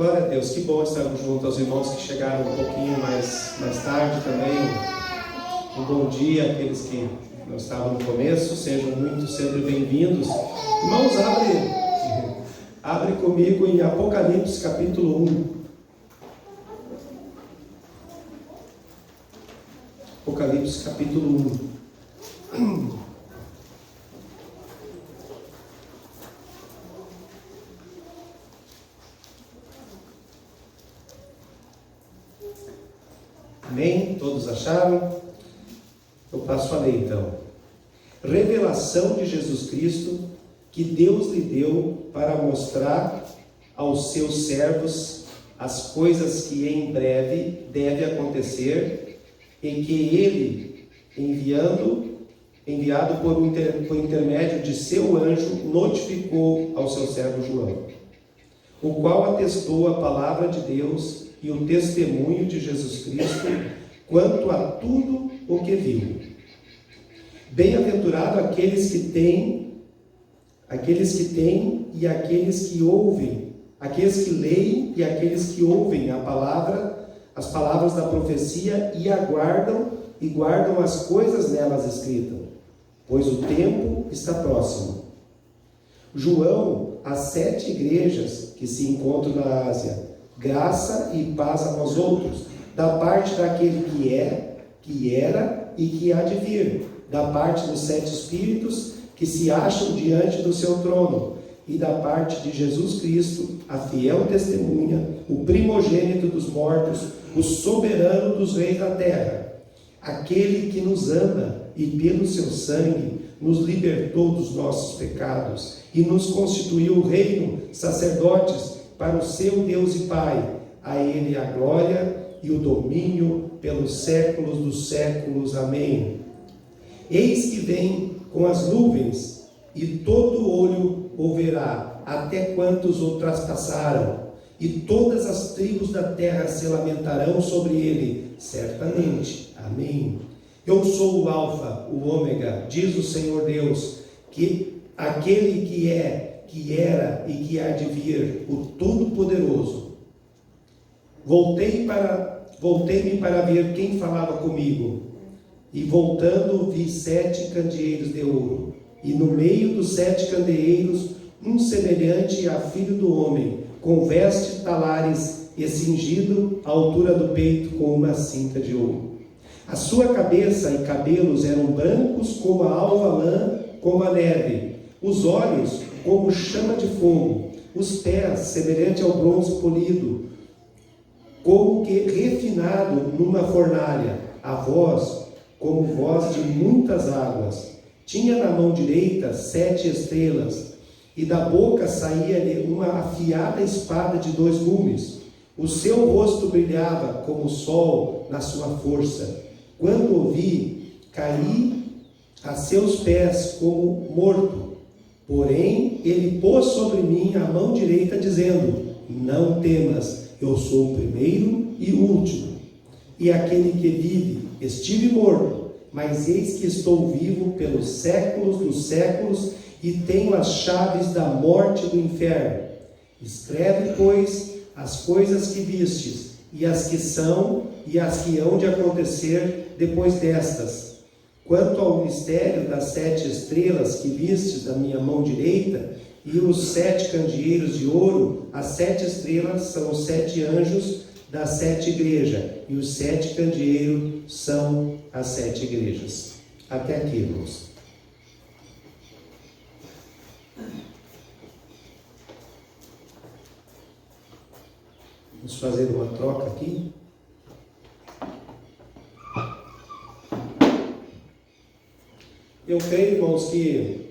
Glória a Deus, que bom estarmos juntos aos irmãos que chegaram um pouquinho mais tarde também. Um bom dia àqueles que não estavam no começo, sejam muito sempre bem-vindos. Irmãos, abre comigo em Apocalipse capítulo 1. Apocalipse capítulo 1. Amém? Todos acharam? Eu passo a ler então. Revelação de Jesus Cristo que Deus lhe deu para mostrar aos seus servos as coisas que em breve deve acontecer e que ele, enviado por intermédio de seu anjo, notificou ao seu servo João, o qual atestou a palavra de Deus e o testemunho de Jesus Cristo quanto a tudo o que viu. Bem-aventurado aqueles que têm e aqueles que ouvem, aqueles que leem e aqueles que ouvem as palavras da profecia e guardam as coisas nelas escritas, pois o tempo está próximo. João, às 7 igrejas que se encontram na Ásia, graça e paz a vós outros, da parte daquele que é, que era e que há de vir, da parte dos 7 Espíritos que se acham diante do seu trono, e da parte de Jesus Cristo, a fiel testemunha, o primogênito dos mortos, o soberano dos reis da terra, aquele que nos ama e pelo seu sangue nos libertou dos nossos pecados e nos constituiu reino, sacerdotes, para o seu Deus e Pai. A Ele a glória e o domínio pelos séculos dos séculos. Amém. Eis que vem com as nuvens, e todo olho o verá, até quantos o traspassaram, e todas as tribos da terra se lamentarão sobre ele, certamente. Amém. Eu sou o Alfa, o Ômega, diz o Senhor Deus, que aquele que é, que era e que há de vir, o Todo-Poderoso. Voltei-me para ver quem falava comigo, e voltando vi 7 candeeiros de ouro, e no meio dos 7 candeeiros um semelhante a filho do homem, com vestes talares e cingido à altura do peito com uma cinta de ouro. A sua cabeça e cabelos eram brancos como a alva lã, como a neve, os olhos como chama de fogo, os pés semelhante ao bronze polido, como que refinado numa fornalha, a voz como voz de muitas águas. Tinha na mão direita 7 estrelas, e da boca saía-lhe uma afiada espada de 2 gumes. O seu rosto brilhava como o sol na sua força. Quando o vi, caí a seus pés como morto. Porém, ele pôs sobre mim a mão direita, dizendo: não temas, eu sou o primeiro e o último, e aquele que vive. Estive morto, mas eis que estou vivo pelos séculos dos séculos, e tenho as chaves da morte e do inferno. Escreve, pois, as coisas que vistes, e as que são, e as que hão de acontecer depois destas. Quanto ao mistério das 7 estrelas que vistes da minha mão direita, e os 7 candeeiros de ouro, as 7 estrelas são os 7 anjos das 7 igrejas, e os 7 candeeiros são as 7 igrejas. Até aqui, irmãos. Vamos fazer uma troca aqui. Eu creio, irmãos, que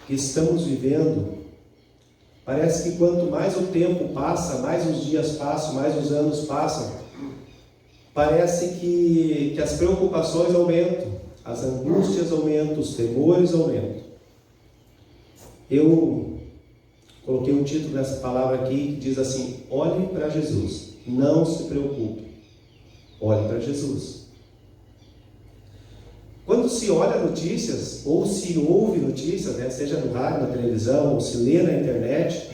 estamos vivendo, parece que quanto mais o tempo passa, mais os dias passam, mais os anos passam, parece que as preocupações aumentam, as angústias aumentam, os temores aumentam. Eu coloquei um título nessa palavra aqui que diz assim: olhe para Jesus, não se preocupe, olhe para Jesus. Quando se olha notícias, ou se ouve notícias, seja no rádio, na televisão, ou se lê na internet,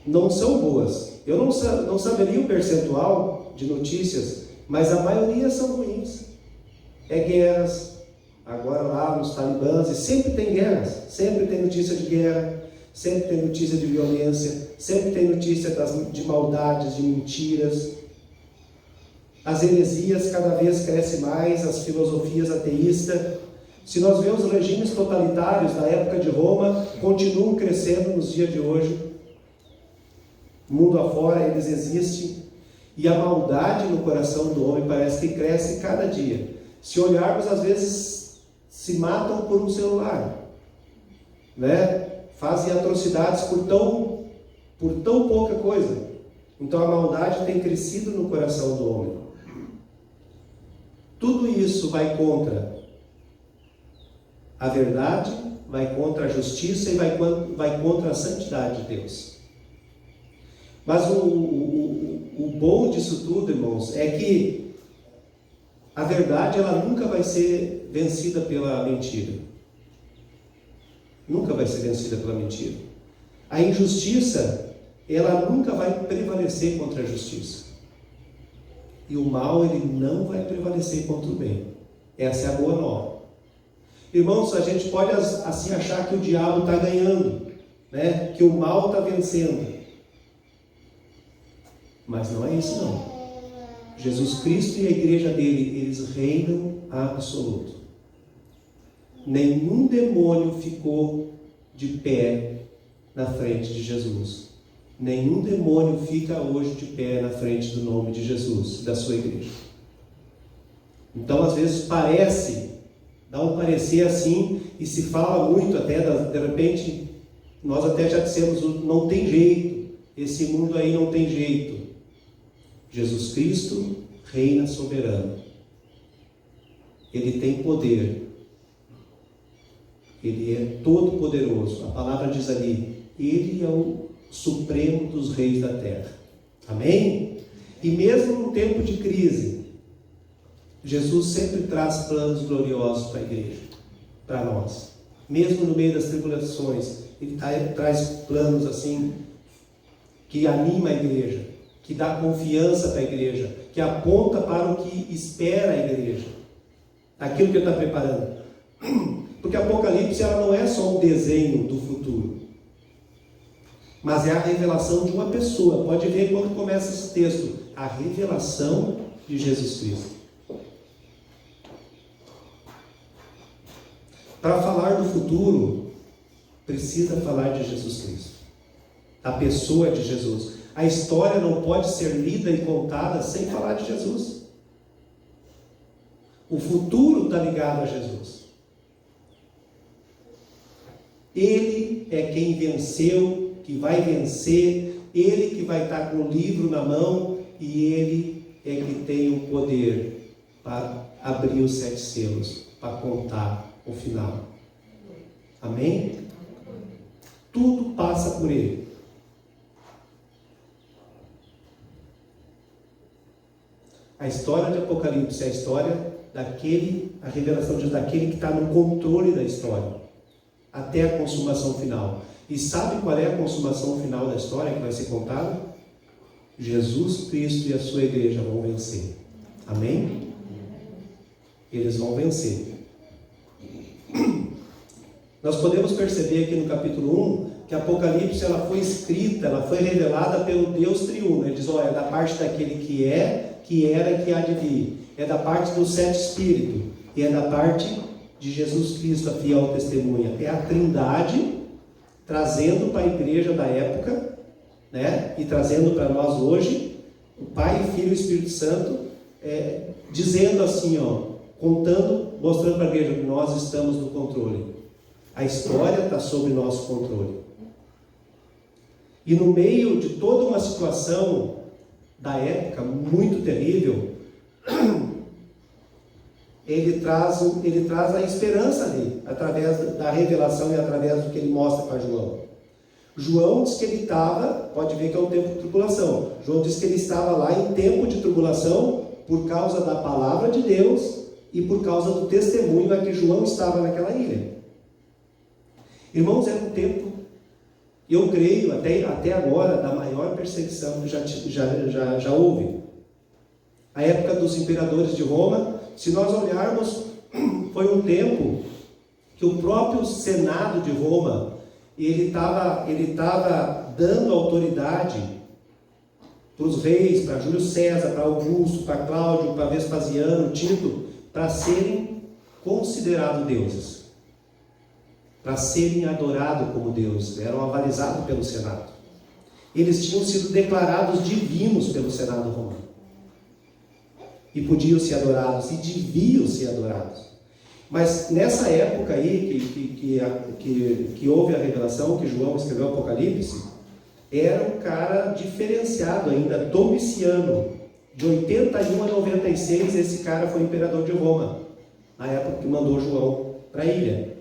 não são boas. Eu não saberia o percentual de notícias, mas a maioria são ruins. É guerras, agora lá nos talibãs, e sempre tem guerras, sempre tem notícia de guerra, sempre tem notícia de violência, sempre tem notícia de maldades, de mentiras. As heresias cada vez crescem mais, as filosofias ateístas. Se nós vemos os regimes totalitários da época de Roma, continuam crescendo nos dias de hoje. Mundo afora, eles existem. E a maldade no coração do homem parece que cresce cada dia. Se olharmos, às vezes se matam por um celular, né? Fazem atrocidades por tão pouca coisa. Então a maldade tem crescido no coração do homem. Tudo isso vai contra a verdade, vai contra a justiça e vai contra a santidade de Deus. Mas o bom disso tudo, irmãos, é que a verdade ela nunca vai ser vencida pela mentira. Nunca vai ser vencida pela mentira. A injustiça, ela nunca vai prevalecer contra a justiça. E o mal, ele não vai prevalecer contra o bem. Essa é a boa nova. Irmãos, a gente pode assim achar que o diabo está ganhando, né? Que o mal está vencendo. Mas não é isso não. Jesus Cristo e a igreja dele, eles reinam absoluto. Nenhum demônio ficou de pé na frente de Jesus. Nenhum demônio fica hoje de pé na frente do nome de Jesus, da sua igreja. Então, às vezes dá um parecer assim, e se fala muito até, de repente, nós até já dissemos, não tem jeito, esse mundo aí não tem jeito. Jesus Cristo reina soberano. Ele tem poder. Ele é todo poderoso. A palavra diz ali, ele é o supremo dos reis da terra. Amém? E mesmo num tempo de crise, Jesus sempre traz planos gloriosos para a igreja, para nós. Mesmo no meio das tribulações, ele traz planos assim, que anima a igreja, que dá confiança para a igreja, que aponta para o que espera a igreja, aquilo que ele está preparando. Porque Apocalipse ela não é só um desenho do futuro, mas é a revelação de uma pessoa. Pode ver quando começa esse texto, a revelação de Jesus Cristo. Para falar do futuro, precisa falar de Jesus Cristo, a pessoa de Jesus. A história não pode ser lida e contada sem falar de Jesus. O futuro está ligado a Jesus. Ele é quem venceu, que vai vencer, ele que vai estar com o livro na mão, e ele é que tem o poder para abrir os 7 selos, para contar o final. Amém? Tudo passa por ele. A história de Apocalipse é a história a revelação daquele que está no controle da história, até a consumação final. E sabe qual é a consumação final da história que vai ser contada? Jesus Cristo e a sua igreja vão vencer. Amém? Eles vão vencer. Nós podemos perceber aqui no capítulo 1 que Apocalipse ela foi escrita, ela foi revelada pelo Deus triuno. Ele diz, é da parte daquele que é, que era e que há de vir. É da parte do 7 Espírito. E é da parte de Jesus Cristo, a fiel testemunha. É a Trindade trazendo para a igreja da época, né? E trazendo para nós hoje, o Pai, Filho e Espírito Santo, dizendo assim, contando, mostrando para a igreja que nós estamos no controle. A história está sob nosso controle. E no meio de toda uma situação da época muito terrível, ele traz a esperança ali, através da revelação e através do que ele mostra para João. João diz que ele estava, pode ver que é um tempo de tribulação. João diz que ele estava lá em tempo de tribulação por causa da palavra de Deus e por causa do testemunho a que João estava naquela ilha. Irmãos, era um tempo eu creio, até agora, da maior perseguição que já houve. A época dos imperadores de Roma, se nós olharmos, foi um tempo que o próprio Senado de Roma, ele estava dando autoridade para os reis, para Júlio César, para Augusto, para Cláudio, para Vespasiano, Tito, para serem considerados deuses, para serem adorados como deuses, eram avalizados pelo Senado. Eles tinham sido declarados divinos pelo Senado romano. E podiam ser adorados, e deviam ser adorados. Mas nessa época aí, que houve a revelação, que João escreveu o Apocalipse, era um cara diferenciado ainda, Domiciano. De 81 a 96, esse cara foi imperador de Roma, na época que mandou João para a ilha.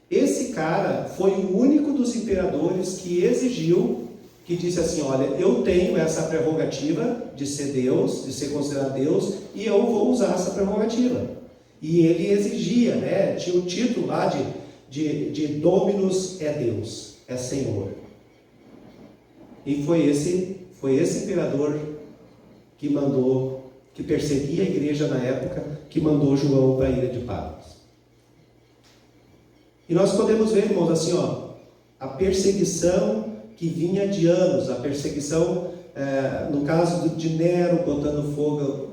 Esse cara foi o único dos imperadores que exigiu, que disse assim: olha, eu tenho essa prerrogativa de ser Deus, de ser considerado Deus, e eu vou usar essa prerrogativa. E ele exigia, né? Tinha o título lá de Dominus é Deus, é Senhor. E foi esse imperador que perseguia a igreja na época, que mandou João para a ilha de Patmos. E nós podemos ver, irmãos, assim, a perseguição que vinha de anos, a perseguição, no caso de Nero, botando fogo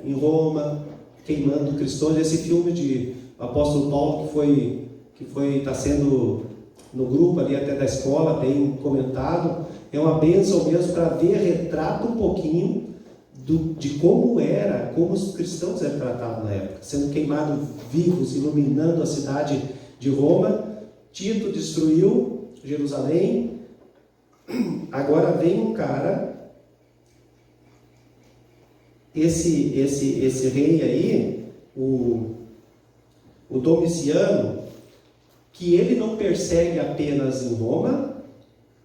em Roma, queimando cristãos. Esse filme de Apóstolo Paulo, que está sendo no grupo ali até da escola, bem comentado, é uma bênção mesmo para ver, retrata um pouquinho de como os cristãos eram tratados na época, sendo queimados vivos, iluminando a cidade de Roma. Tito destruiu Jerusalém. Agora vem um cara, esse rei aí, o Domiciano, que ele não persegue apenas em Roma,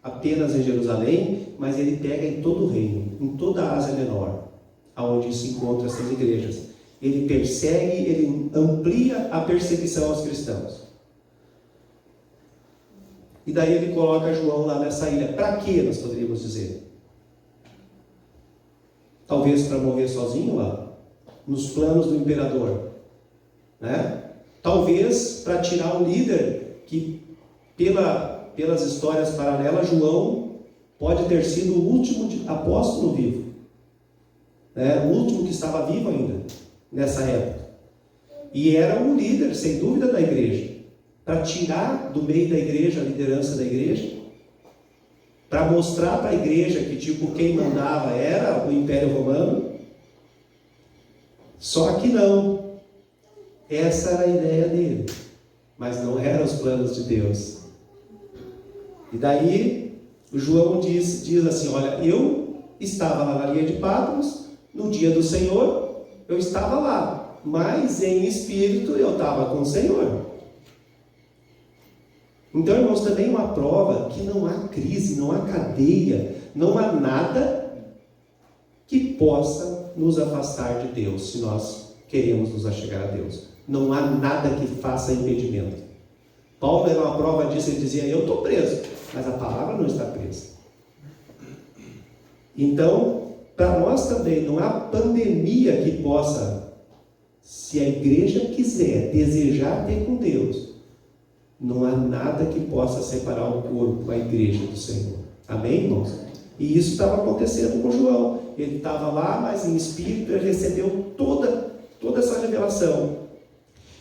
apenas em Jerusalém, mas ele pega em todo o reino, em toda a Ásia Menor, aonde se encontram essas igrejas. Ele persegue, ele amplia a perseguição aos cristãos. E daí ele coloca João lá nessa ilha. Para quê, nós poderíamos dizer? Talvez para morrer sozinho lá, nos planos do imperador, né? Talvez para tirar um líder que, pelas histórias paralelas, João pode ter sido o último apóstolo vivo, né? O último que estava vivo ainda nessa época, e era um líder, sem dúvida, da igreja, para tirar do meio da igreja a liderança da igreja, para mostrar para a igreja que quem mandava era o Império Romano. Só que não, essa era a ideia dele, mas não eram os planos de Deus. E daí o João diz assim: olha, eu estava lá na ilha de Patmos, no dia do Senhor, eu estava lá, mas em espírito eu estava com o Senhor. Então, irmãos, também uma prova que não há crise, não há cadeia, não há nada que possa nos afastar de Deus, se nós queremos nos achegar a Deus. Não há nada que faça impedimento. Paulo era uma prova disso, ele dizia: eu estou preso, mas a palavra não está presa. Então, para nós também, não há pandemia que possa, se a igreja quiser, desejar ter com Deus, não há nada que possa separar o corpo, a igreja do Senhor. Amém, irmãos? E isso estava acontecendo com João. Ele estava lá, mas em espírito ele recebeu toda essa revelação.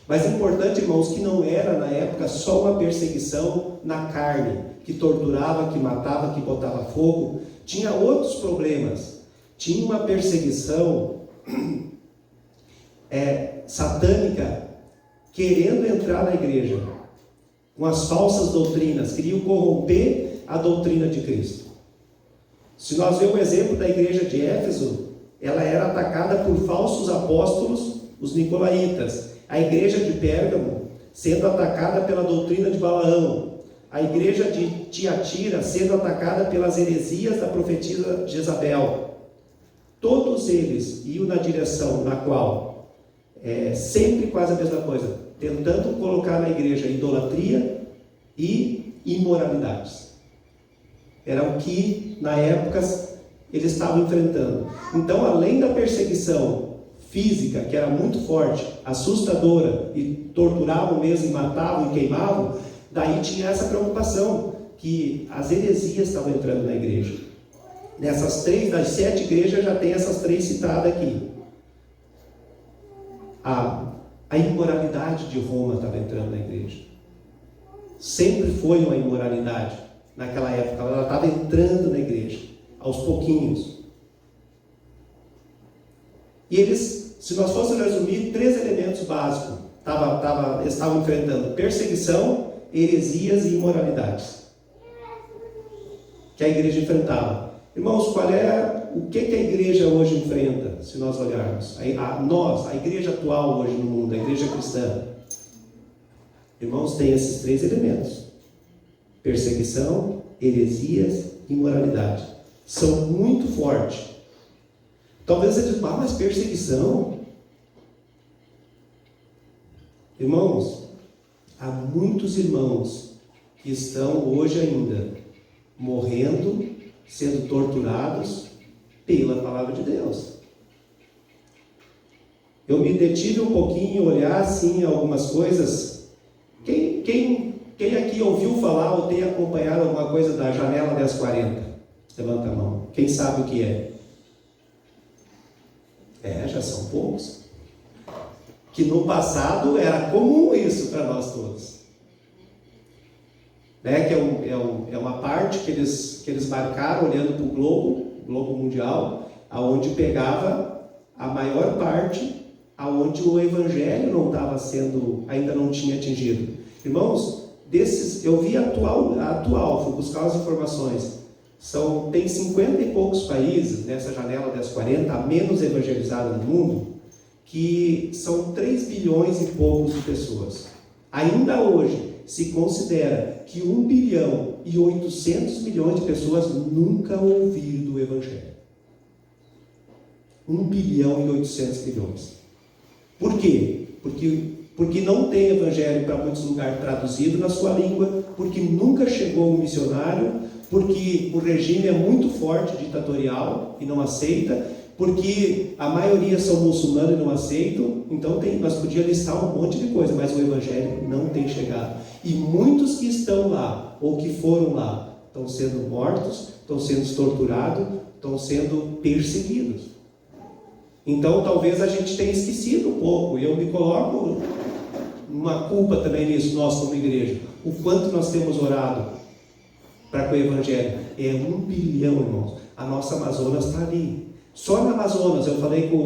Mas é importante, irmãos, que não era na época só uma perseguição na carne, que torturava, que matava, que botava fogo. Tinha outros problemas. Tinha uma perseguição satânica querendo entrar na igreja com as falsas doutrinas, queriam corromper a doutrina de Cristo. Se nós vemos o exemplo da igreja de Éfeso, ela era atacada por falsos apóstolos, os nicolaítas. A igreja de Pérgamo sendo atacada pela doutrina de Balaão. A igreja de Tiatira sendo atacada pelas heresias da profetisa Jezabel. Todos eles iam na direção na qual, sempre quase a mesma coisa, tentando colocar na igreja idolatria e imoralidades. Era o que, na época, eles estavam enfrentando. Então, além da perseguição física, que era muito forte, assustadora, e torturavam mesmo, e matavam e queimavam, daí tinha essa preocupação, que as heresias estavam entrando na igreja. Nessas 3, das 7 igrejas, já tem essas 3 citadas aqui. A imoralidade de Roma estava entrando na igreja. Sempre foi uma imoralidade naquela época, ela estava entrando na igreja, aos pouquinhos. E eles, se nós fôssemos resumir, 3 elementos básicos estavam enfrentando: perseguição, heresias e imoralidades, que a igreja enfrentava. Irmãos, o que a igreja hoje enfrenta, se nós olharmos? A igreja atual hoje no mundo, a igreja cristã. Irmãos, tem esses 3 elementos: perseguição, heresias e imoralidade. São muito fortes. Talvez você diga, mas perseguição? Irmãos, há muitos irmãos que estão hoje ainda morrendo, sendo torturados pela palavra de Deus. Eu me detive um pouquinho, olhar assim algumas coisas. Quem aqui ouviu falar ou tem acompanhado alguma coisa da Janela 1040? Levanta a mão. Quem sabe o que é? Já são poucos. Que no passado era comum isso para nós todos. Que é uma parte que eles marcaram olhando para o globo mundial, aonde pegava a maior parte, aonde o evangelho não estava ainda não tinha atingido. Irmãos, eu vi atual, fui buscar as informações. Tem 50 e poucos países nessa janela 1040, a menos evangelizada no mundo, que são 3 bilhões e poucos de pessoas. Ainda hoje se considera que 1 bilhão e 800 milhões de pessoas nunca ouviram do evangelho. 1 bilhão e 800 milhões. Por quê? Porque não tem evangelho para muitos lugares traduzido na sua língua, porque nunca chegou um missionário, porque o regime é muito forte, ditatorial, e não aceita, porque a maioria são muçulmanos e não aceitam. Então nós podíamos listar um monte de coisa, mas o evangelho não tem chegado. E muitos que estão lá, ou que foram lá, estão sendo mortos, estão sendo torturados, estão sendo perseguidos. Então talvez a gente tenha esquecido um pouco, e eu me coloco uma culpa também nisso, nós como igreja, o quanto nós temos orado para que o evangelho, 1 bilhão, irmãos. A nossa Amazonas está ali. Só na Amazonas, eu falei com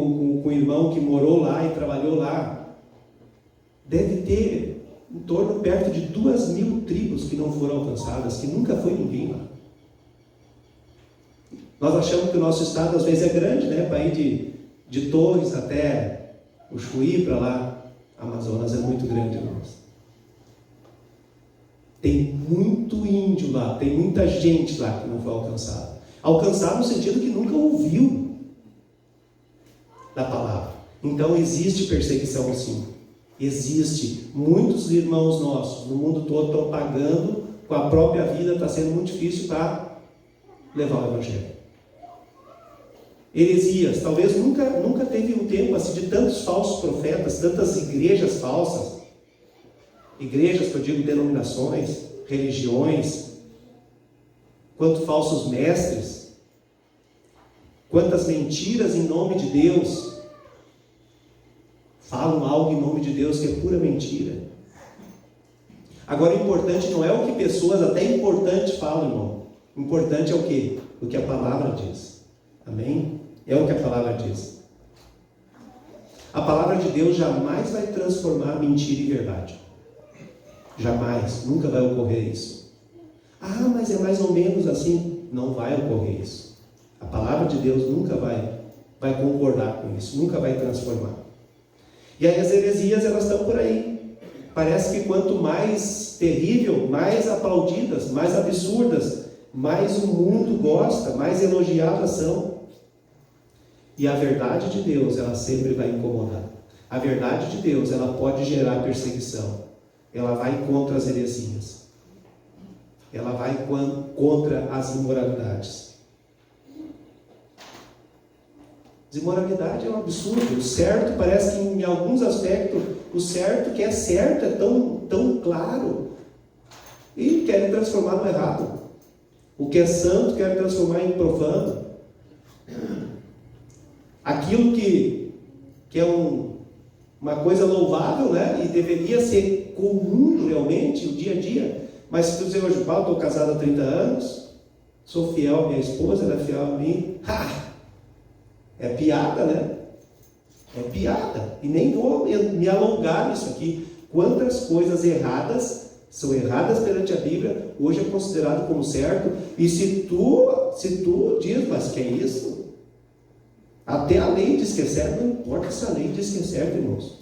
um irmão que morou lá e trabalhou lá, deve ter em torno perto de 2.000 tribos que não foram alcançadas, que nunca foi ninguém lá. Nós achamos que o nosso estado às vezes é grande, para ir de Torres até o Chuí para lá. A Amazonas é muito grande, irmãos. Tem muito índio lá, tem muita gente lá que não foi alcançada. Alcançado no sentido que nunca ouviu da palavra. Então existe perseguição, sim. Existe. Muitos irmãos nossos no mundo todo estão pagando com a própria vida, está sendo muito difícil para levar o evangelho. Heresias, talvez nunca teve um tempo assim de tantos falsos profetas, tantas igrejas falsas. Igrejas, que eu digo denominações, religiões, quanto falsos mestres, quantas mentiras em nome de Deus, falam algo em nome de Deus que é pura mentira. Agora o importante não é o que pessoas até importantes falam, irmão. O importante é o quê? O que a palavra diz. Amém? É o que a palavra diz. A palavra de Deus jamais vai transformar mentira em verdade. Jamais, nunca vai ocorrer isso. Mas é mais ou menos assim. Não vai ocorrer isso. A palavra de Deus nunca vai concordar com isso, nunca vai transformar. E aí as heresias, elas estão por aí. Parece que quanto mais terrível, mais aplaudidas, mais absurdas, mais o mundo gosta, mais elogiadas são. E a verdade de Deus, ela sempre vai incomodar. A verdade de Deus, ela pode gerar perseguição. Ela vai contra as heresias. ela vai contra as imoralidades. Desmoralidade é um absurdo. O certo, parece que em alguns aspectos, o certo que é certo é tão claro. E querem transformar no errado. O que é santo querem transformar em profano. Aquilo que é uma coisa louvável, né? E deveria ser comum realmente, o dia a dia. Mas se tu dizer hoje, Paulo, estou casado há 30 anos, sou fiel à minha esposa, ela é fiel a mim. É piada, né? É piada. E nem vou me alongar nisso aqui. Quantas coisas erradas são erradas perante a Bíblia, hoje é considerado como certo. E se tu diz, mas que é isso? Até a lei diz que é certo, não importa se a lei diz que é certo, irmãos.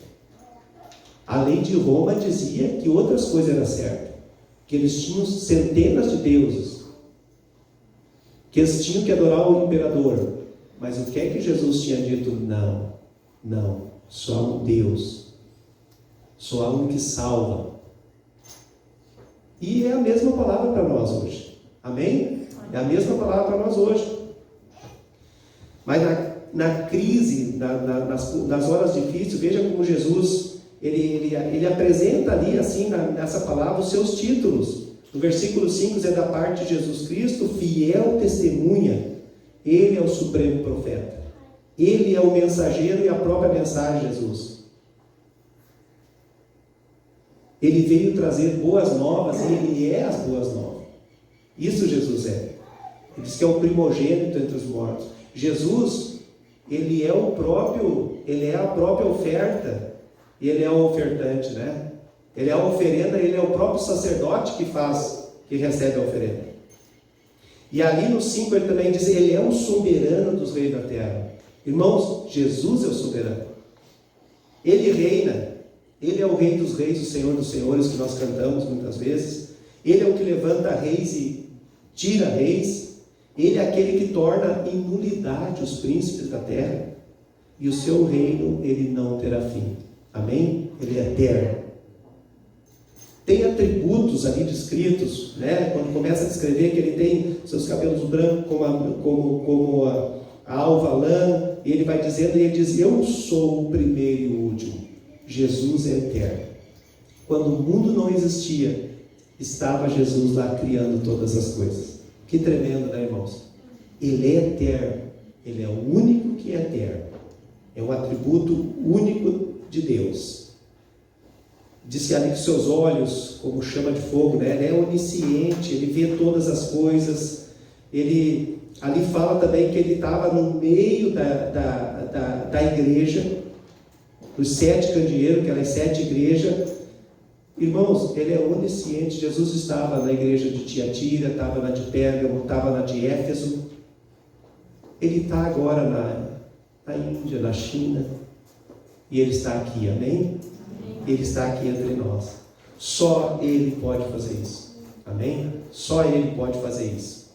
A lei de Roma dizia que outras coisas eram certas. Que eles tinham centenas de deuses. Que eles tinham que adorar o imperador. Mas o que é que Jesus tinha dito? Não, só há um Deus, só há um que salva. E é a mesma palavra para nós hoje, amém? É a mesma palavra para nós hoje. Mas na crise, nas horas difíceis, veja como Jesus, ele apresenta ali, assim, nessa palavra, os seus títulos. No versículo 5, é da parte de Jesus Cristo, fiel testemunha. Ele é o supremo profeta. Ele é o mensageiro e a própria mensagem de Jesus. Ele veio trazer boas novas e ele é as boas novas. Isso Jesus é. Ele diz que é o primogênito entre os mortos. Jesus, ele é a própria oferta. Ele é o ofertante, né? Ele é a oferenda, ele é o próprio sacerdote que recebe a oferenda. E ali no 5 ele também diz, ele é o soberano dos reis da terra. Irmãos, Jesus é o soberano. Ele reina. Ele é o rei dos reis, o senhor dos senhores, que nós cantamos muitas vezes. Ele é o que levanta reis e tira reis. Ele é aquele que torna em nulidade os príncipes da terra. E o seu reino, ele não terá fim. Amém? Ele é eterno. Tem atributos ali descritos, né? Quando começa a descrever que ele tem seus cabelos brancos como a alva lã, e ele vai dizendo, e ele diz, eu sou o primeiro e o último. Jesus é eterno. Quando o mundo não existia, estava Jesus lá criando todas as coisas. Que tremendo, né, irmãos? Ele é eterno. Ele é o único que é eterno. É um atributo único de Deus. Diz que ali que seus olhos, como chama de fogo, né? Ele é onisciente, ele vê todas as coisas. Ele ali fala também que ele estava no meio da igreja, dos 7 candeeiros, aquelas 7 igrejas. Irmãos, ele é onisciente. Jesus estava na igreja de Tiatira, estava na de Pérgamo, estava na de Éfeso. Ele está agora na Índia, na China, e ele está aqui, amém? Ele está aqui entre nós. Só Ele pode fazer isso. Amém? Só Ele pode fazer isso.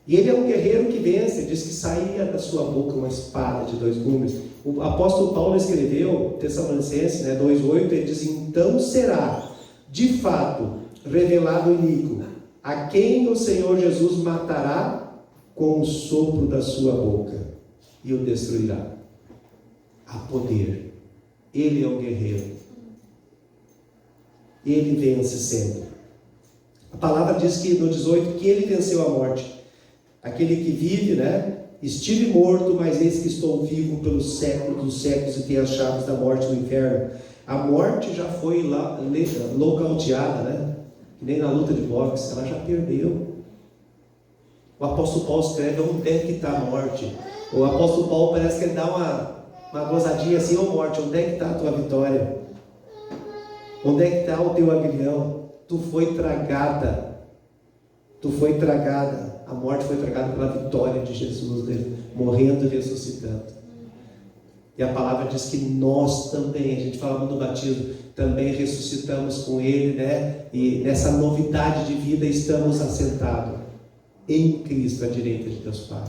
E Ele é um guerreiro que vence. Diz que saía da sua boca uma espada de 2 gumes. O apóstolo Paulo escreveu, Tessalonicenses, 2:8, ele diz, então será, de fato, revelado o iníquo, a quem o Senhor Jesus matará com o sopro da sua boca, e o destruirá. Há poder. Ele é o guerreiro. Ele vence sempre. A palavra diz que no 18 que ele venceu a morte. Aquele que vive, né? Estive morto, mas eis que estou vivo pelos séculos dos séculos e tenho as chaves da morte e do inferno. A morte já foi lá nocauteada, né? Que nem na luta de boxe, ela já perdeu. O apóstolo Paulo escreve, onde é que está a morte? O apóstolo Paulo parece que ele dá uma gozadinha assim, ô morte, onde é que está a tua vitória? Onde é que está o teu aguilhão? Tu foi tragada. Tu foi tragada. A morte foi tragada pela vitória de Jesus, dele, morrendo e ressuscitando. E a palavra diz que nós também, a gente falava no batismo, também ressuscitamos com Ele, né? E nessa novidade de vida estamos assentados em Cristo, à direita de Deus Pai.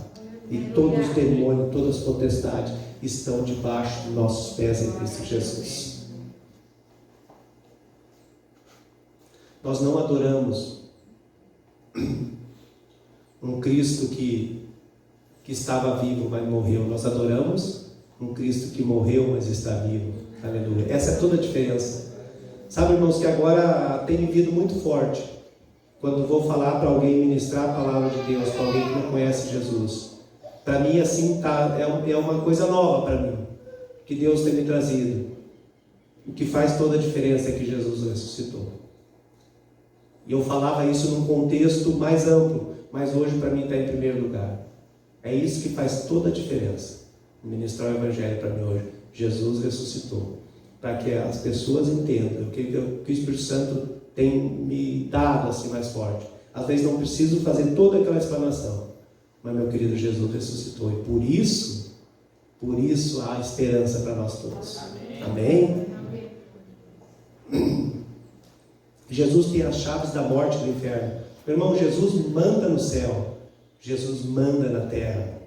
E todos os demônios, todas as potestades estão debaixo dos nossos pés em Cristo Jesus. Nós não adoramos um Cristo que estava vivo, mas morreu. Nós adoramos um Cristo que morreu, mas está vivo. Aleluia. Essa é toda a diferença. Sabe, irmãos, que agora tem vivido muito forte. Quando vou falar para alguém, ministrar a palavra de Deus, para alguém que não conhece Jesus. Para mim, assim, é uma coisa nova para mim, que Deus tem me trazido. O que faz toda a diferença é que Jesus ressuscitou. E eu falava isso num contexto mais amplo, mas hoje para mim está em primeiro lugar. É isso que faz toda a diferença. Ministrar o Evangelho para mim hoje. Jesus ressuscitou. Para que as pessoas entendam o que o Espírito Santo tem me dado assim mais forte. Às vezes não preciso fazer toda aquela explanação. Mas meu querido, Jesus ressuscitou. E por isso há esperança para nós todos. Amém? Amém? Jesus tem as chaves da morte e do inferno. Meu irmão, Jesus manda no céu. Jesus manda na terra.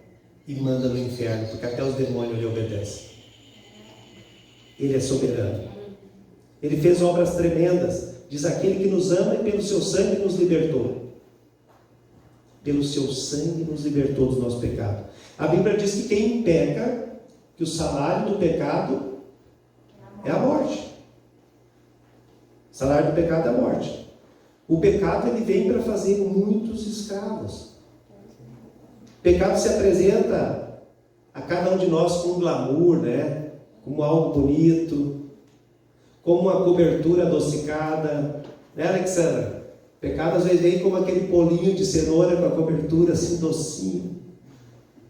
E manda no inferno. Porque até os demônios lhe obedecem. Ele é soberano. Ele fez obras tremendas. Diz aquele que nos ama e pelo seu sangue nos libertou. Pelo seu sangue nos libertou dos nossos pecados. A Bíblia diz que quem peca, que o salário do pecado é a morte. O salário do pecado é a morte. O pecado ele vem para fazer muitos escravos. O pecado se apresenta a cada um de nós com glamour, né? Como algo bonito, como uma cobertura adocicada, né, Alexandra? O pecado às vezes vem como aquele polinho de cenoura com a cobertura assim docinho.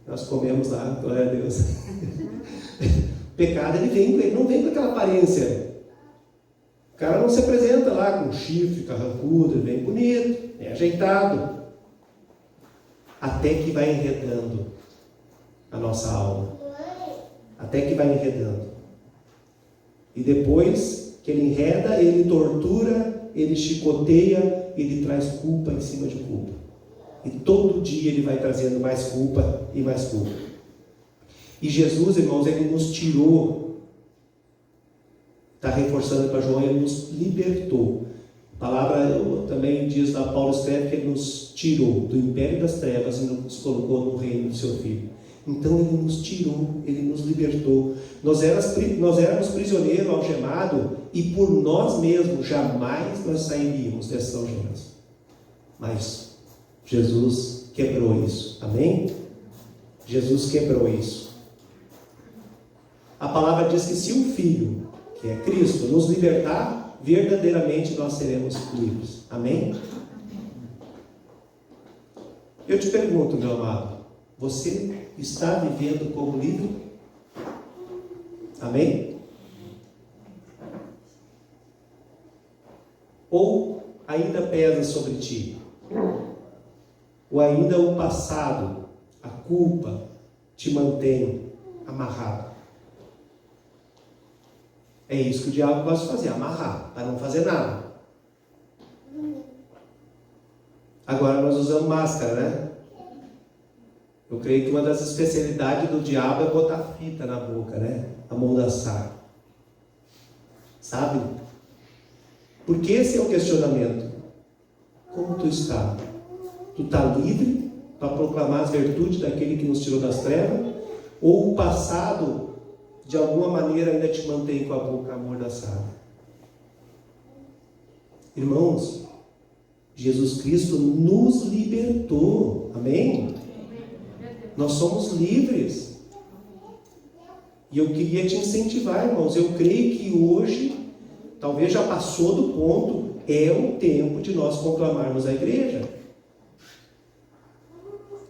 Nós comemos lá, glória a Deus. O pecado ele não vem com aquela aparência. O cara não se apresenta lá com chifre, carrancudo, ele vem bonito, bem ajeitado. Até que vai enredando a nossa alma. Até que vai enredando. E depois que ele enreda, ele tortura, ele chicoteia, ele traz culpa em cima de culpa. E todo dia ele vai trazendo mais culpa e mais culpa. E Jesus, irmãos, ele nos tirou. Está reforçando para João, ele nos libertou. A palavra também diz, lá Paulo escreve que ele nos tirou do império das trevas e nos colocou no reino do seu Filho. Então ele nos tirou, ele nos libertou. Nós éramos prisioneiros, algemados, e por nós mesmos jamais nós sairíamos dessas algemas. Mas Jesus quebrou isso. Amém? Jesus quebrou isso. A palavra diz que se o Filho, que é Cristo, nos libertar, verdadeiramente nós seremos livres. Amém? Eu te pergunto, meu amado, você está vivendo como livre? Amém? Ou ainda pesa sobre ti? Ou ainda o passado, a culpa, te mantém amarrado? É isso que o diabo gosta de fazer, amarrar, para não fazer nada. Agora nós usamos máscara, né? Eu creio que uma das especialidades do diabo é botar fita na boca, né? Amoldaçar. Sabe? Porque esse é o questionamento. Como tu está? Tu está livre para proclamar as virtudes daquele que nos tirou das trevas? Ou o passado, de alguma maneira, ainda te mantém com a boca amordaçada? Irmãos, Jesus Cristo nos libertou. Amém? Nós somos livres. E eu queria te incentivar, irmãos. Eu creio que hoje, talvez já passou do ponto, é o tempo de nós proclamarmos a igreja.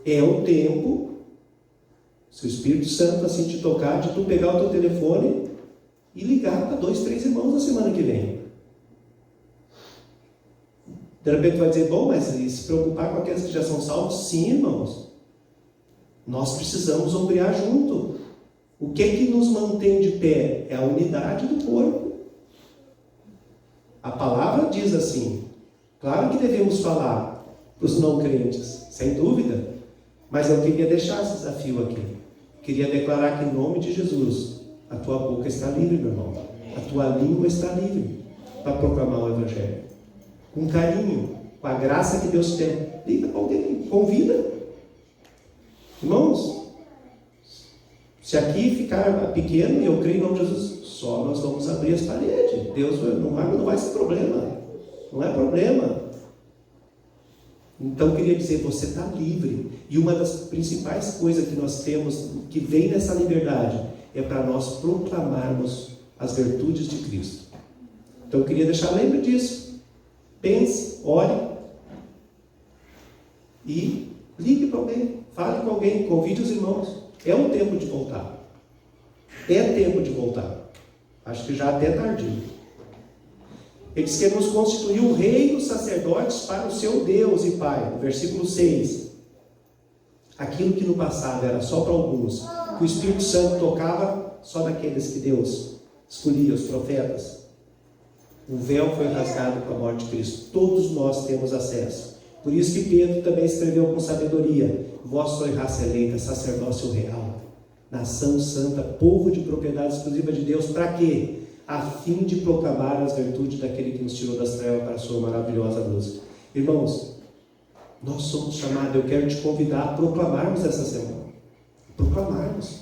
É o tempo, se o Espírito Santo assim te tocar, de tu pegar o teu telefone e ligar para 2, 3 irmãos na semana que vem. De repente vai dizer, bom, mas se preocupar com aqueles que já são salvos? Sim, irmãos. Nós precisamos ombrear junto. O que é que nos mantém de pé? É a unidade do corpo. A palavra diz assim. Claro que devemos falar para os não crentes, sem dúvida. Mas eu queria deixar esse desafio aqui. Queria declarar que em nome de Jesus, a tua boca está livre, meu irmão. A tua língua está livre para proclamar o Evangelho. Com carinho, com a graça que Deus tem. Liga para alguém, convida. Irmãos, se aqui ficar pequeno, eu creio em nome de Jesus, só nós vamos abrir as paredes. Deus não vai ser problema. Não é problema. Então, eu queria dizer, você está livre. E uma das principais coisas que nós temos, que vem nessa liberdade, é para nós proclamarmos as virtudes de Cristo. Então, eu queria deixar, lembre disso. Pense, ore e ligue para alguém, fale com alguém, convide os irmãos. É um tempo de voltar. É tempo de voltar. Acho que já até é tardio. Ele diz que nos constituiu reis sacerdotes para o seu Deus e Pai. No versículo 6. Aquilo que no passado era só para alguns, que o Espírito Santo tocava só daqueles que Deus escolhia, os profetas. O véu foi rasgado com a morte de Cristo. Todos nós temos acesso. Por isso que Pedro também escreveu com sabedoria: vós sois raça eleita, sacerdócio real, nação santa, povo de propriedade exclusiva de Deus. Para quê? A fim de proclamar as virtudes daquele que nos tirou das trevas para a sua maravilhosa luz. Irmãos, nós somos chamados, eu quero te convidar a proclamarmos essa semana. Proclamarmos.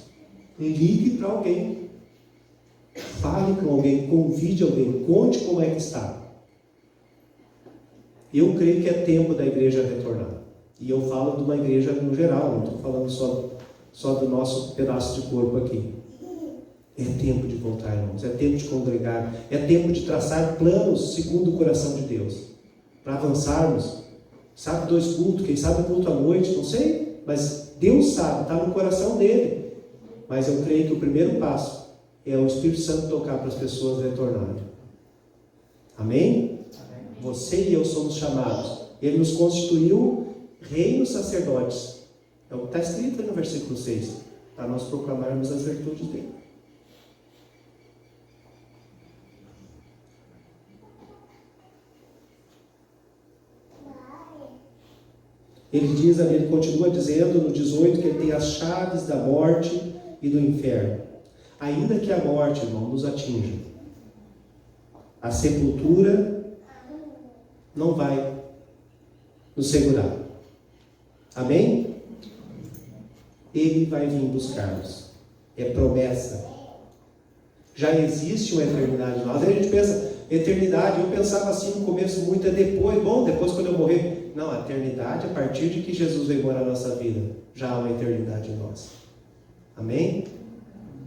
Ligue para alguém. Fale com alguém, convide alguém, conte como é que está. Eu creio que é tempo da igreja retornar. E eu falo de uma igreja no geral, não estou falando só do nosso pedaço de corpo aqui. É tempo de voltar, irmãos. É tempo de congregar. É tempo de traçar planos segundo o coração de Deus. Para avançarmos. Sabe, 2 cultos, quem sabe culto à noite, não sei. Mas Deus sabe, está no coração dele. Mas eu creio que o primeiro passo é o Espírito Santo tocar para as pessoas retornarem. Amém? Você e eu somos chamados. Ele nos constituiu reinos sacerdotes. É o que está escrito no versículo 6. Para nós proclamarmos as virtudes dele. Ele diz, ele continua dizendo no 18 que ele tem as chaves da morte e do inferno. Ainda que a morte, irmão, nos atinja, a sepultura não vai nos segurar. Amém? Ele vai vir buscar-nos. É promessa. Já existe uma eternidade. Às vezes a gente pensa, eternidade, eu pensava assim no começo, muito é depois. Bom, depois quando eu morrer. Não, a eternidade a partir de que Jesus veio morar na nossa vida. Já há uma eternidade em nós. Amém?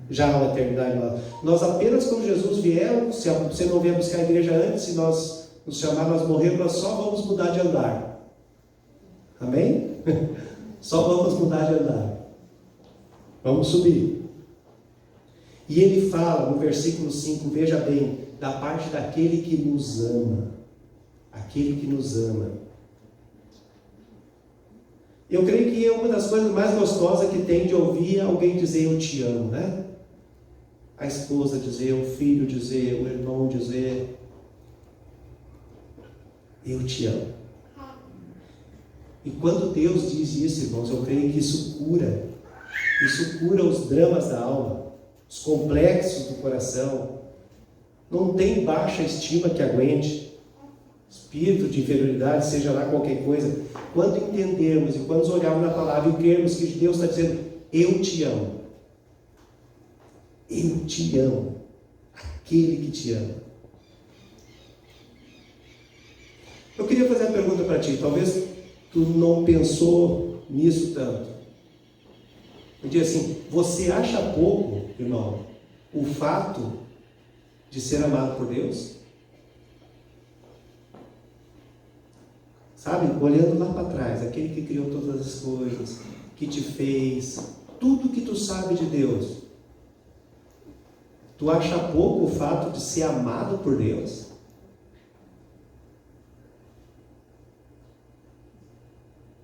Já há uma eternidade em nós. Nós apenas quando Jesus vier, se você não vier buscar a igreja antes, se nós nos chamar, nós morrermos, nós só vamos mudar de andar. Amém? Só vamos mudar de andar. Vamos subir. E ele fala no versículo 5, veja bem, da parte daquele que nos ama. Aquele que nos ama. Eu creio que é uma das coisas mais gostosas que tem de ouvir alguém dizer eu te amo, né? A esposa dizer, o filho dizer, o irmão dizer eu te amo. E quando Deus diz isso, irmãos, eu creio que isso cura os dramas da alma, os complexos do coração. Não tem baixa estima que aguente. Espírito de inferioridade, seja lá qualquer coisa. Quando entendermos e quando olharmos na palavra e crermos que Deus está dizendo, eu te amo. Eu te amo. Aquele que te ama. Eu queria fazer uma pergunta para ti. Talvez tu não pensou nisso tanto. Eu digo assim, você acha pouco, irmão, o fato de ser amado por Deus? Sabe, olhando lá para trás, aquele que criou todas as coisas, que te fez, tudo que tu sabe de Deus. Tu acha pouco o fato de ser amado por Deus?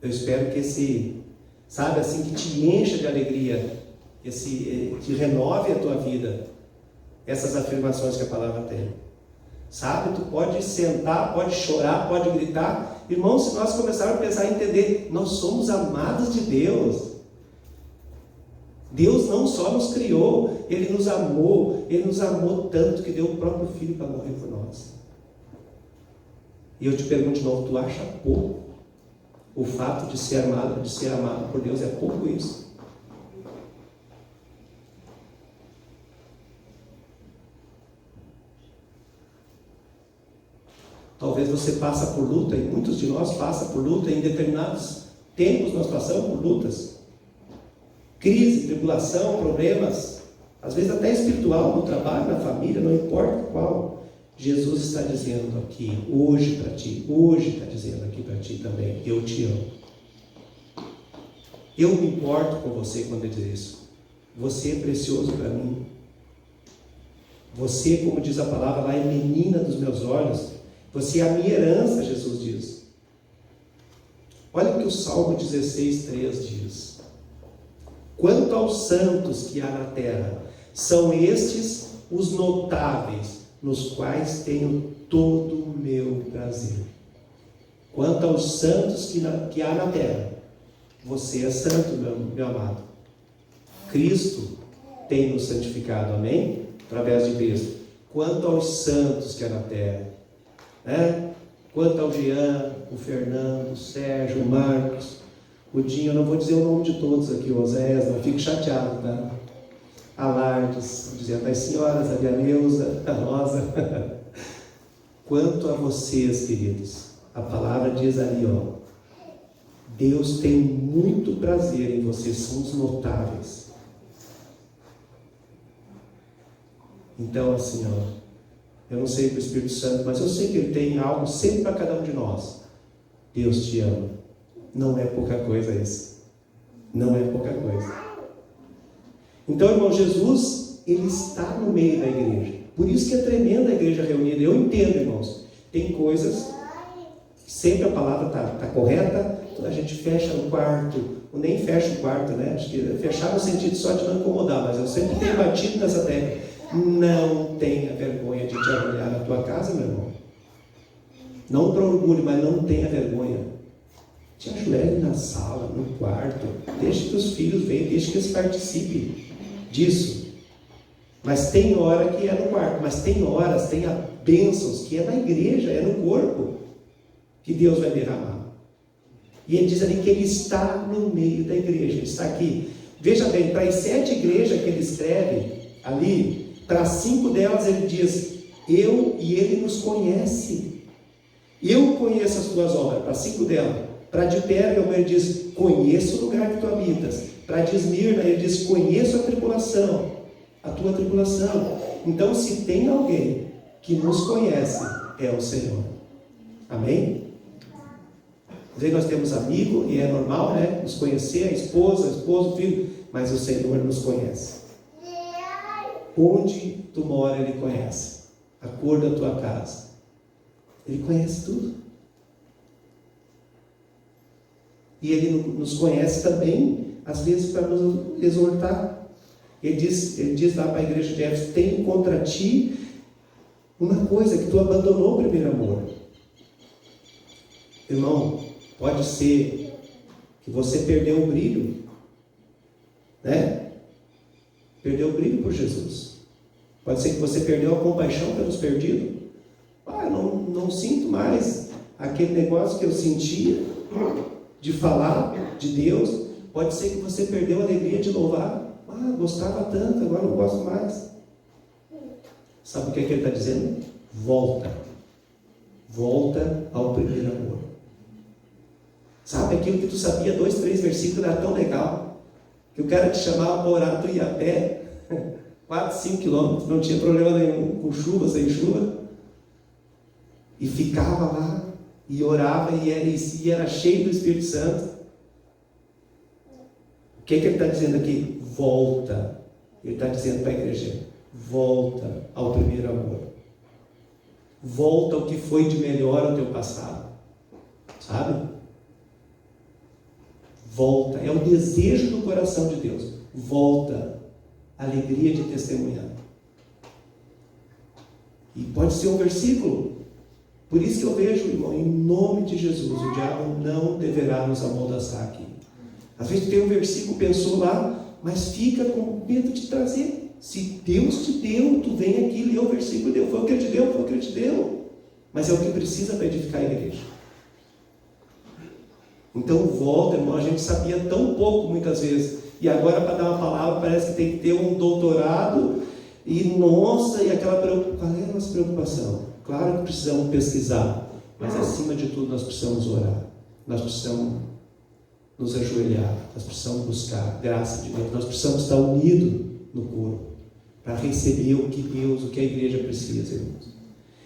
Eu espero que esse, sabe, assim, que te encha de alegria, que renove a tua vida, essas afirmações que a palavra tem. Sabe, tu pode sentar, pode chorar, pode gritar. Irmãos, se nós começarmos a pensar e entender, nós somos amados de Deus. Deus não só nos criou, Ele nos amou tanto que deu o próprio Filho para morrer por nós. E eu te pergunto de novo, tu acha pouco O fato de ser amado por Deus é pouco isso. Talvez você passe por luta, e muitos de nós passam por luta, em determinados tempos nós passamos por lutas. Crise, tribulação, problemas, às vezes até espiritual, no trabalho, na família, não importa qual. Jesus está dizendo aqui, hoje para ti, hoje está dizendo aqui para ti também, eu te amo. Eu me importo com você quando ele diz isso. Você é precioso para mim. Você, como diz a palavra lá, é menina dos meus olhos. Você é a minha herança, Jesus diz. Olha o que o Salmo 16:3 diz. Quanto aos santos que há na terra, são estes os notáveis, nos quais tenho todo o meu prazer. Quanto aos santos que há na terra, você é santo, meu amado. Cristo tem nos santificado, amém? Através de Cristo. Quanto aos santos que há na terra, né? Quanto ao Jean, o Fernando, o Sérgio, o Marcos, o Dinho, eu não vou dizer o nome de todos aqui, o Osés, não fique chateado, tá? A Lardes, vou dizer das senhoras, a Vianeuza, a Rosa. Quanto a vocês, queridos, a palavra diz ali, ó, Deus tem muito prazer em vocês, são os notáveis. Então, assim, ó, eu não sei para o Espírito Santo, mas eu sei que Ele tem algo sempre para cada um de nós. Deus te ama. Não é pouca coisa isso. Não é pouca coisa. Então, irmão, Jesus, Ele está no meio da igreja. Por isso que é tremenda a igreja reunida. Eu entendo, irmãos. Tem coisas, sempre a palavra está correta, a gente fecha o quarto, ou nem fecha o quarto, né? Acho que fechar no sentido só de não incomodar, mas eu sempre tenho batido nessa tecla. Não tenha vergonha de te avaliar na tua casa, meu irmão. Não por orgulho, mas não tenha vergonha. Te ajoelhe na sala, no quarto. Deixe que os filhos venham, deixe que eles participem disso. Mas tem hora que é no quarto, mas tem horas, tem bênçãos que é na igreja, é no corpo, que Deus vai derramar. E ele diz ali que ele está no meio da igreja, ele está aqui. Veja bem, para as 7 igrejas que ele escreve ali, para 5 delas ele diz, eu e ele nos conhece. Eu conheço as tuas obras, para 5 delas. Para de Pérgamo ele diz, conheço o lugar que tu habitas. Para de Esmirna ele diz, conheço a tribulação, a tua tribulação. Então, se tem alguém que nos conhece, é o Senhor. Amém? Às vezes nós temos amigo, e é normal, né? Nos conhecer, a esposa, o filho, mas o Senhor nos conhece. Onde tu mora, Ele conhece. A cor da tua casa. Ele conhece tudo. E Ele nos conhece também, às vezes, para nos exortar. Ele diz lá para a igreja de Éfeso, tenho contra ti uma coisa, que tu abandonou o primeiro amor. Irmão, pode ser que você perdeu o brilho, né? Perdeu o brilho por Jesus. Pode ser que você perdeu a compaixão pelos perdidos. Eu não sinto mais aquele negócio que eu sentia de falar de Deus. Pode ser que você perdeu a alegria de louvar. Gostava tanto, agora não gosto mais. Sabe o que ele está dizendo? Volta ao primeiro amor. Sabe aquilo que tu sabia, 2, 3 versículos, era tão legal, que o cara te chamava para orar, tu ia a pé 4, 5 quilômetros, não tinha problema nenhum, com chuva, sem chuva, e ficava lá e orava, e era cheio do Espírito Santo. O que ele está dizendo aqui? Volta. Ele está dizendo para a igreja, volta ao primeiro amor. Volta ao que foi de melhor no teu passado. Sabe? Volta. É o desejo do coração de Deus. Volta. Alegria de testemunhar. E pode ser um versículo. Por isso que eu vejo, irmão, em nome de Jesus, o diabo não deverá nos amordaçar aqui. Às vezes tem um versículo, pensou lá, mas fica com medo de trazer. Se Deus te deu, tu vem aqui, lê o versículo, deu, foi o que ele te deu, foi o que ele te deu. Mas é o que precisa para edificar a igreja. Então volta, irmão, a gente sabia tão pouco muitas vezes, e agora para dar uma palavra parece que tem que ter um doutorado, e nossa, e aquela preocupação. Qual é a nossa preocupação? Claro que precisamos pesquisar, mas acima de tudo nós precisamos orar, nós precisamos nos ajoelhar, nós precisamos buscar graça de Deus, nós precisamos estar unidos no corpo, para receber o que Deus, o que a igreja precisa, irmãos.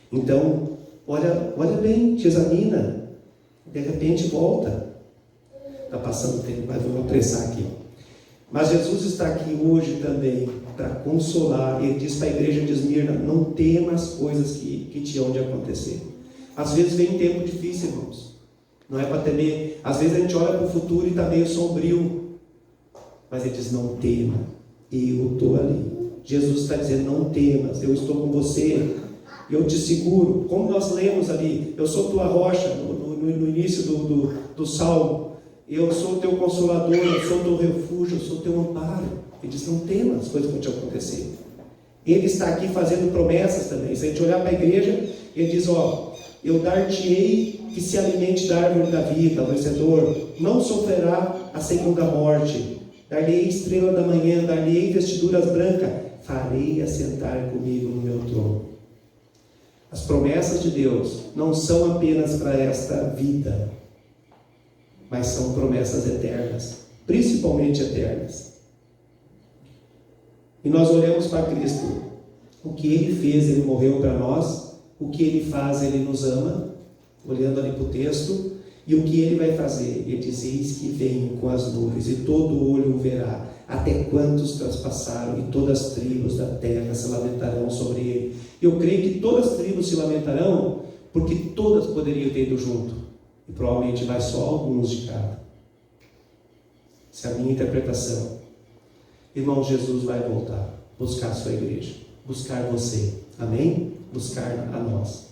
Então, olha bem, te examina, de repente volta. Está passando o tempo, mas vou apressar aqui. Mas Jesus está aqui hoje também para consolar. Ele diz para a igreja de Esmirna: não tema as coisas que te hão de acontecer. Às vezes vem um tempo difícil, irmãos. Não é para temer. Às vezes a gente olha para o futuro e está meio sombrio. Mas ele diz: não tema, eu estou ali. Jesus está dizendo: não temas, eu estou com você, eu te seguro. Como nós lemos ali, eu sou tua rocha, no início do Salmo. Eu sou o teu consolador, eu sou o teu refúgio, eu sou o teu amparo. Ele diz: não temas, as coisas vão te acontecer. Ele está aqui fazendo promessas também. Se a gente olhar para a igreja, ele diz: ó, eu dar-te-ei que se alimente da árvore da vida, o vencedor não sofrerá a segunda morte. Dar-lhe-ei estrela da manhã, dar-lhe-ei vestiduras brancas, farei assentar comigo no meu trono. As promessas de Deus não são apenas para esta vida, mas são promessas eternas, principalmente eternas. E nós olhamos para Cristo, o que Ele fez, Ele morreu para nós, o que Ele faz, Ele nos ama, olhando ali para o texto, e o que Ele vai fazer? Ele diz: eis que venho com as nuvens, e todo olho o verá, até quantos transpassaram, e todas as tribos da terra se lamentarão sobre Ele. Eu creio que todas as tribos se lamentarão, porque todas poderiam ter ido junto, e provavelmente vai só alguns de cada. Essa é a minha interpretação. Irmão, Jesus vai voltar, buscar a sua igreja, buscar você, amém? Buscar a nós.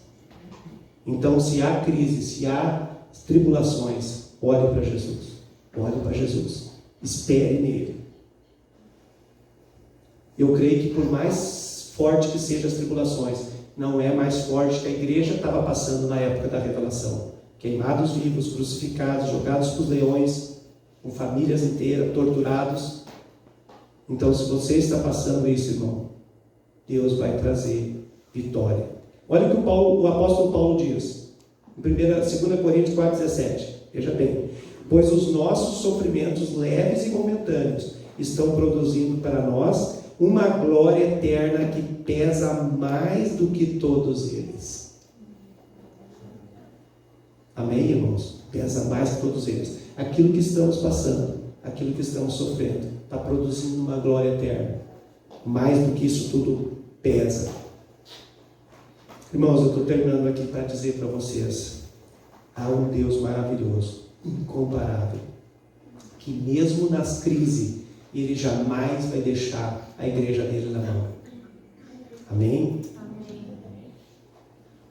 Então, se há crise, se há tribulações, olhe para Jesus, espere nele. Eu creio que por mais forte que sejam as tribulações, não é mais forte que a igreja estava passando na época da revelação. Queimados vivos, crucificados, jogados para os leões, com famílias inteiras, torturados. Então, se você está passando isso, irmão, Deus vai trazer vitória. Olha o que o apóstolo Paulo diz, em 2 Coríntios 4,17. Veja bem: pois os nossos sofrimentos leves e momentâneos estão produzindo para nós uma glória eterna que pesa mais do que todos eles. Amém, irmãos? Pesa mais que todos eles. Aquilo que estamos passando, aquilo que estamos sofrendo, está produzindo uma glória eterna. Mais do que isso tudo pesa. Irmãos, eu estou terminando aqui para dizer para vocês: há um Deus maravilhoso, incomparável, que mesmo nas crises, Ele jamais vai deixar a igreja dele na mão. Amém?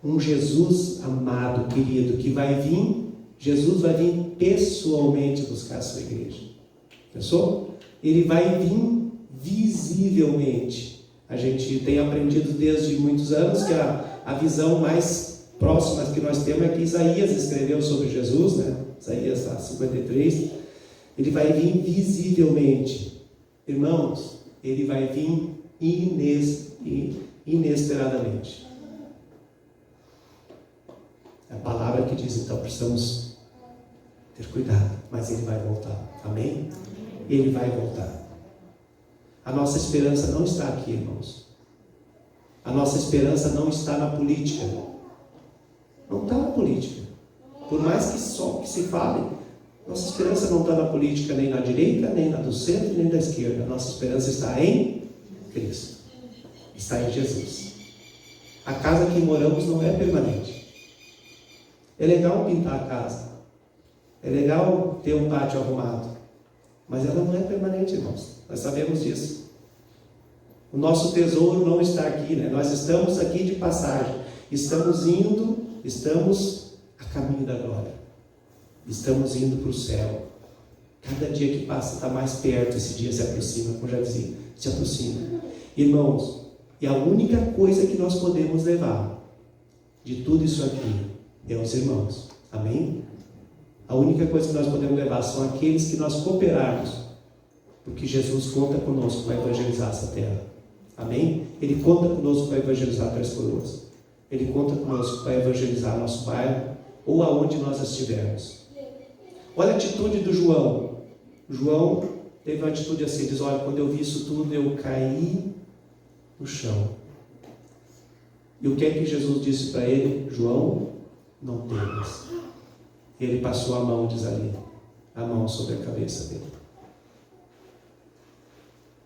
Um Jesus amado, querido, que vai vir, Jesus vai vir pessoalmente buscar a sua igreja. Pensou? Ele vai vir visivelmente. A gente tem aprendido desde muitos anos que a visão mais próxima que nós temos é que Isaías escreveu sobre Jesus, né? Isaías 53. Ele vai vir visivelmente. Irmãos, ele vai vir inesperadamente. É a palavra que diz, então precisamos ter cuidado, mas ele vai voltar. Amém? Ele vai voltar. A nossa esperança não está aqui, irmãos. A nossa esperança não está na política. Não está na política. Por mais que se fale, nossa esperança não está na política, nem na direita, nem na do centro, nem da esquerda. A nossa esperança está em Cristo. Está em Jesus. A casa que moramos não é permanente. É legal pintar a casa. É legal ter um pátio arrumado. Mas ela não é permanente, irmãos. Nós sabemos disso. O nosso tesouro não está aqui, né? Nós estamos aqui de passagem. Estamos a caminho da glória. Estamos indo para o céu. Cada dia que passa está mais perto. Esse dia se aproxima, como já dizia, se aproxima. Irmãos, e a única coisa que nós podemos levar de tudo isso aqui é os irmãos. Amém? A única coisa que nós podemos levar são aqueles que nós cooperarmos, porque Jesus conta conosco para evangelizar essa terra. Amém? Ele conta conosco para evangelizar Três Coroas. Ele conta conosco para evangelizar nosso bairro ou aonde nós estivermos. Olha a atitude do João. João teve uma atitude assim, diz, olha, quando eu vi isso tudo, eu caí no chão. E o que é que Jesus disse para ele? João, não temas. Ele passou a mão, diz ali, a mão sobre a cabeça dele.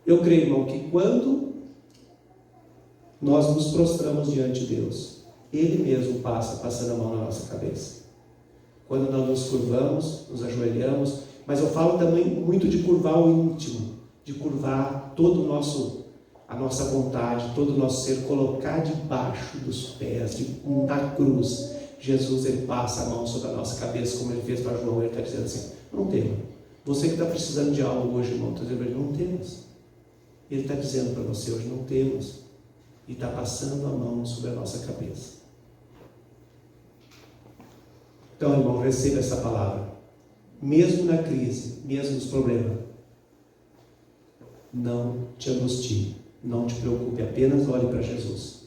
Eu creio, irmão, que quando nós nos prostramos diante de Deus, Ele mesmo passando a mão na nossa cabeça. Quando nós nos curvamos, nos ajoelhamos, mas eu falo também muito de curvar o íntimo, de curvar todo a nossa vontade, todo o nosso ser, colocar debaixo dos pés, na cruz. Jesus, Ele passa a mão sobre a nossa cabeça, como Ele fez para João. Ele está dizendo assim, não tema. Você que está precisando de algo hoje, irmão, está dizendo, não temas. Ele está dizendo para você hoje, não temas. E está passando a mão sobre a nossa cabeça. Então, irmão, receba essa palavra. Mesmo na crise, mesmo nos problemas, não te angustie, não te preocupe, apenas olhe para Jesus.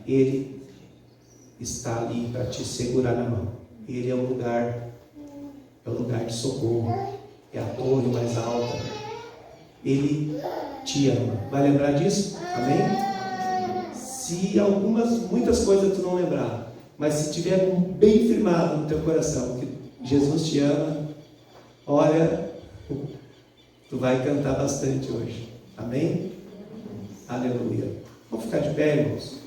Ele está ali para te segurar na mão. Ele é o lugar de socorro, é a torre mais alta. Ele te ama. Vai lembrar disso? Amém? Se muitas coisas tu não lembrar, mas se tiver bem firmado no teu coração que Jesus te ama, olha, tu vai cantar bastante hoje. Amém? Aleluia. Vamos ficar de pé, irmãos?